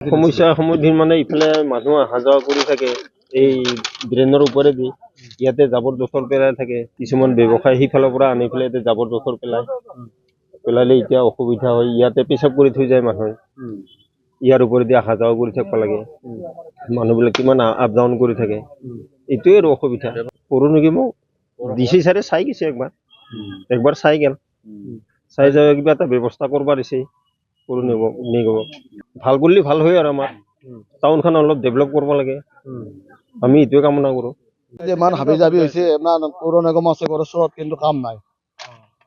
সমস্যাৰ সন্মুখীন মানে ইফালে মানুহ অহা যোৱা কৰি থাকে এই ড্ৰেইনৰ ওপৰেদি ইয়াতে জাবৰ জোথৰ পেলাই থাকে কিছুমান ব্যৱসায় সিফালৰ পৰা আনি পেলাই ইয়াতে জাবৰ জোথৰ পেলালে এতিয়া অসুবিধা হয় ইয়াতে পেচাব কৰি থৈ যায় মানুহে ইয়াৰ ওপৰেদি অহা যোৱা কৰি থাকিব লাগে মানুহবিলাক কিমান আপ ডাউন কৰি থাকে এইটোৱে আৰু অসুবিধা পৌৰ নিগমক ডিচি ছাৰে চাই গৈছে একবাৰ চাই গেল চাই যায় কিবা এটা ব্যৱস্থা কৰিব দিছে পৌৰ নিগমক ভাল কৰলে ভাল হয় আৰ আমাৰ টাউনখন অলপ ডেভেলপ কৰব লাগে আমি এইটোৱে কামনা কৰো ইমান হাবি জাবি হৈছে পৌৰ নিগম আছে ওচৰত কিন্তু কাম নাই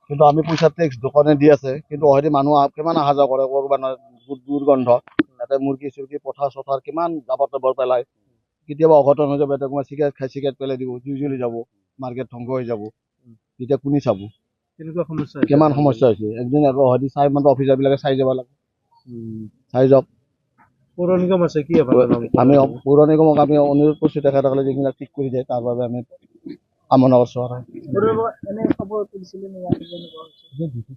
কিন্তু আমি পইচা টেক্স দোকানে দি আছে কিন্তু হয়তো মানুহ কিমান অহা যোৱা কৰে ক'ৰবাত দুৰ্গন্ধ তাতে মুৰ্গী চুৰ্গী পথাৰ চথাৰ কিমান জাবৰ তাবৰ পেলায় কেতিয়াবা অঘটন হৈ যাব এটা কোনোবা চিগাৰেট খাই চিগাৰেট পেলাই দিব জুই জ্বলি যাব মাৰ্কেট ধ্বংস হৈ যাব তেতিয়া কোনে চাব কেনেকুৱা সমস্যা কিমান সমস্যা হৈছে একদিন আকৌ হয়তো চাই মানে অফিচাৰবিলাকে চাই যাব লাগে চাই যাওক পৌৰ নিগম আছে কি আপোনাৰ আমি পৌৰ নিগমক আমি অনুৰোধ কৰিছোঁ তেখেতসকলে যিবিলাক ঠিক কৰি দিয়ে তাৰ বাবে আমি কামনা কৰিছোঁ আৰু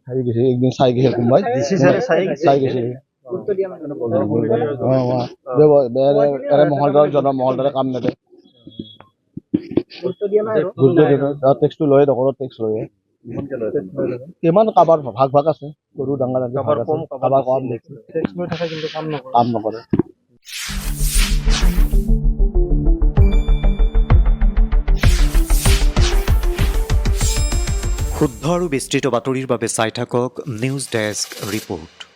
চাই গৈছে একদিন চাই গৈছে কোনোবাই চাই গৈছে মহলদাৰক জনাব মহলদাৰে কাম নেদে টেক্সটো লয়ে দোকানত টেক্স লয়ে কিমান কাৰোবাৰ ভাগ ভাগ আছে সৰু ডাঙৰ কাৰোবাৰ কম টেক্স লৈ থাকে কিন্তু কাম নকৰে শুদ্ধ আৰু বিস্তৃত বাতৰিৰ বাবে চাই থাকক নিউজ ডেস্ক ৰিপোৰ্ট।